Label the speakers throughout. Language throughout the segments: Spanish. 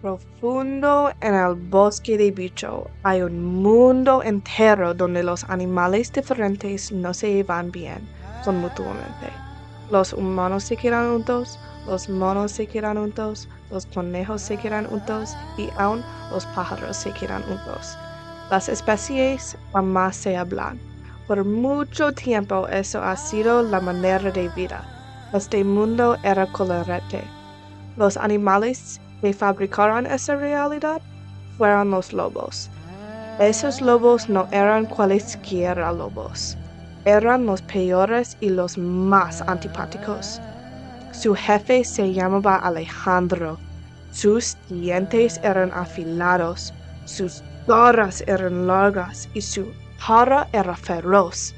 Speaker 1: Profundo en el bosque de Bicho hay un mundo entero donde los animales diferentes no se llevan bien con mutuamente. Los humanos se quedan juntos, los monos se quedan juntos, los conejos se quedan juntos y aún los pájaros se quedan juntos. Las especies jamás se hablan. Por mucho tiempo eso ha sido la manera de vida. Este mundo era colorete. Los animales que fabricaron esa realidad fueron los lobos. Esos lobos no eran cualesquiera lobos. Eran los peores y los más antipáticos. Su jefe se llamaba Alejandro. Sus dientes eran afilados, sus garras eran largas y su cara era feroz.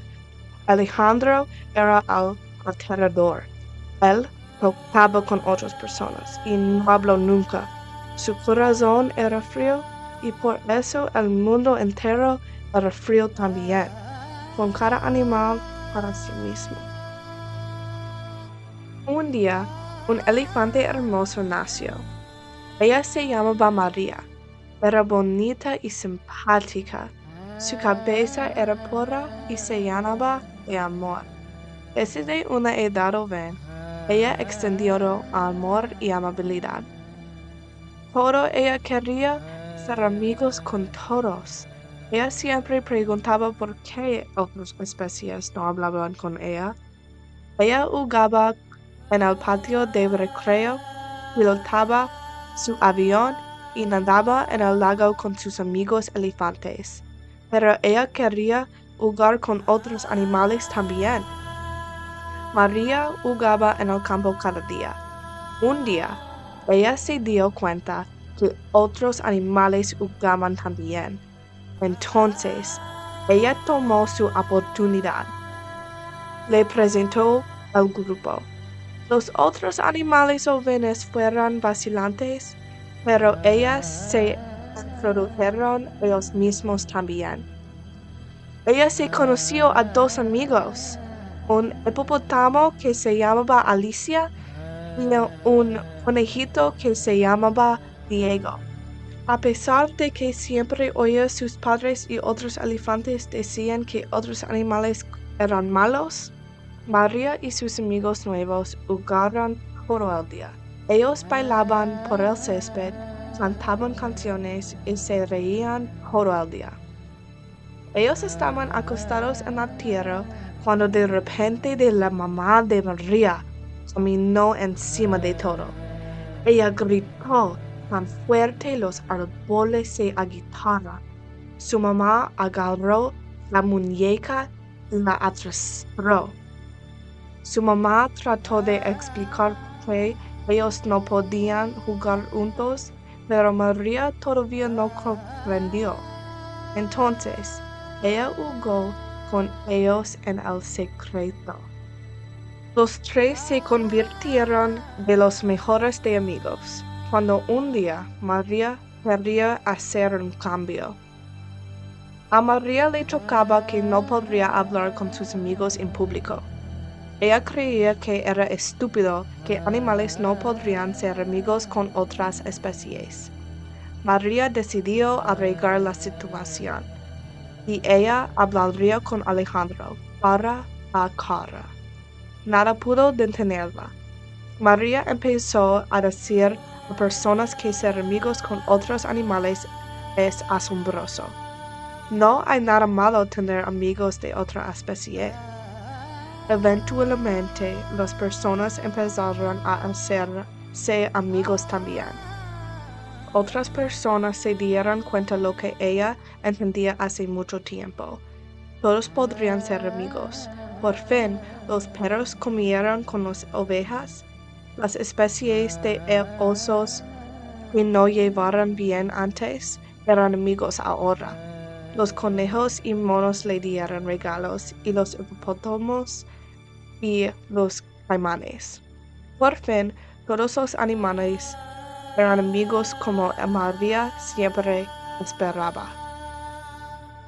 Speaker 1: Alejandro era el aterrador. Él tocaba con otras personas y no habló nunca. Su corazón era frío y por eso el mundo entero era frío también, con cada animal para sí mismo. Un día, un elefante hermoso nació. Ella se llamaba María. Era bonita y simpática. Su cabeza era pura y se llenaba de amor. Desde una edad joven, ella extendió amor y amabilidad. Todo ella quería ser amigos con todos. Ella siempre preguntaba por qué otras especies no hablaban con ella. Ella jugaba en el patio de recreo, pilotaba su avión y nadaba en el lago con sus amigos elefantes. Pero ella quería jugar con otros animales también. María jugaba en el campo cada día. Un día, ella se dio cuenta que otros animales jugaban también. Entonces, ella tomó su oportunidad. Le presentó al grupo. Los otros animales jóvenes fueron vacilantes, pero ellas se introdujeron ellos mismos también. Ella se conoció a dos amigos, un hipopótamo que se llamaba Alicia y un conejito que se llamaba Diego. A pesar de que siempre oía sus padres y otros elefantes decían que otros animales eran malos, María y sus amigos nuevos jugaron todo el día. Ellos bailaban por el césped, cantaban canciones y se reían todo el día. Ellos estaban acostados en la tierra cuando de repente la mamá de María caminó encima de todo. Ella gritó tan fuerte los árboles se agitaron. Su mamá agarró la muñeca y la arrastró. Su mamá trató de explicar que ellos no podían jugar juntos, pero María todavía no comprendió. Entonces, ella jugó con ellos en el secreto. Los tres se convirtieron de los mejores de amigos, cuando un día María quería hacer un cambio. A María le chocaba que no podría hablar con sus amigos en público. Ella creía que era estúpido que animales no podrían ser amigos con otras especies. María decidió arreglar la situación y ella hablaría con Alejandro cara a cara. Nada pudo detenerla. María empezó a decir a personas que ser amigos con otros animales es asombroso. No hay nada malo tener amigos de otra especie. Eventualmente, las personas empezaron a hacerse amigos también. Otras personas se dieron cuenta lo que ella entendía hace mucho tiempo. Todos podrían ser amigos. Por fin, los perros comieron con las ovejas. Las especies de osos que no llevaron bien antes eran amigos ahora. Los conejos y monos le dieron regalos y los hipopótamos y los caimanes. Por fin, todos los animales eran amigos como María siempre esperaba.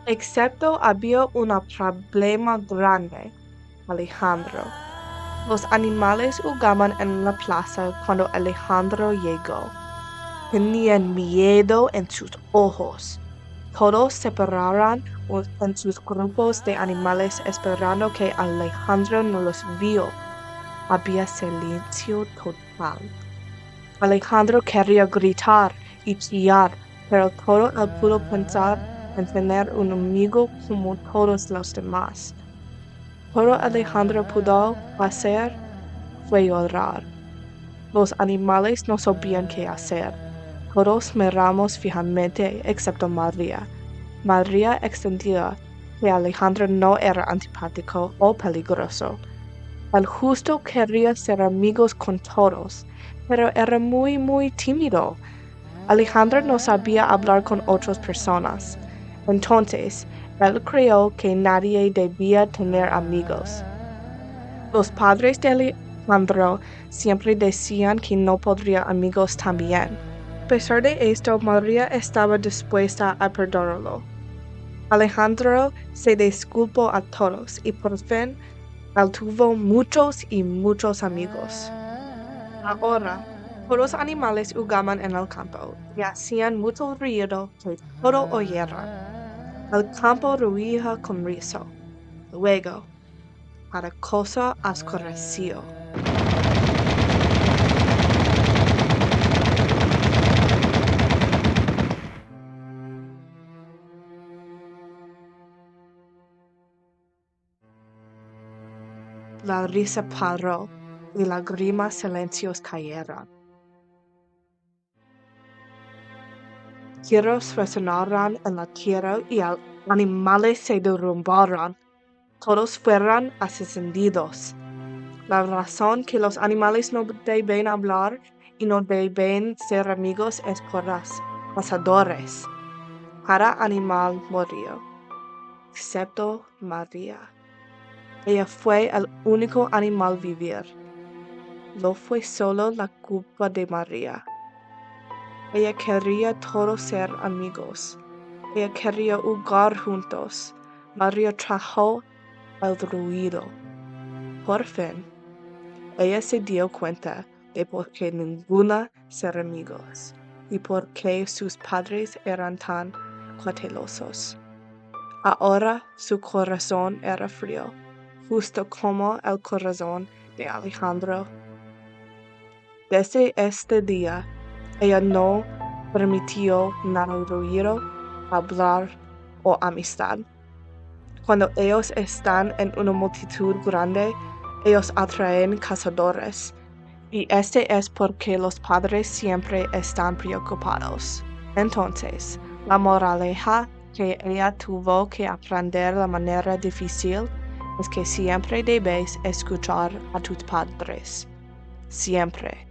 Speaker 1: Excepto había un problema grande, Alejandro. Los animales jugaban en la plaza cuando Alejandro llegó. tenían miedo en sus ojos. Todos se separaron en sus grupos de animales esperando que Alejandro no los vio. Había silencio total. Alejandro quería gritar y chillar, pero todo él pudo pensar en tener un amigo como todos los demás. Todo Alejandro pudo hacer fue llorar. Los animales no sabían qué hacer. Todos miramos fijamente, excepto María. María extendía que Alejandro no era antipático o peligroso. Él justo quería ser amigos con todos, pero era muy tímido. Alejandro no sabía hablar con otras personas. Entonces, él creyó que nadie debía tener amigos. Los padres de Alejandro siempre decían que no podría amigos también. A pesar de esto, María estaba dispuesta a perdonarlo. Alejandro se disculpó a todos y por fin él tuvo muchos amigos. Ahora, todos los animales jugaban en el campo y hacían mucho ruido que todo oyeron. El campo ruía con riso. Luego, cada cosa oscureció. La risa paró y lágrimas silencios cayeron. Giros resonaron en la tierra y animales se derrumbaron. Todos fueron ascendidos. La razón que los animales no deben hablar y no deben ser amigos es por los cazadores. Cada animal murió, excepto María. Ella fue el único animal vivir. No fue solo la culpa de María. Ella quería todos ser amigos. Ella quería jugar juntos. María trajo el ruido. Por fin, ella se dio cuenta de por qué ninguna ser amigos y por qué sus padres eran tan cautelosos. Ahora su corazón era frío, justo como el corazón de Alejandro. Desde este día, ella no permitió nada ruido, hablar o amistad. Cuando ellos están en una multitud grande, ellos atraen cazadores. Y este es porque los padres siempre están preocupados. Entonces, la moraleja que ella tuvo que aprender de manera difícil es que siempre debes escuchar a tus padres. Siempre.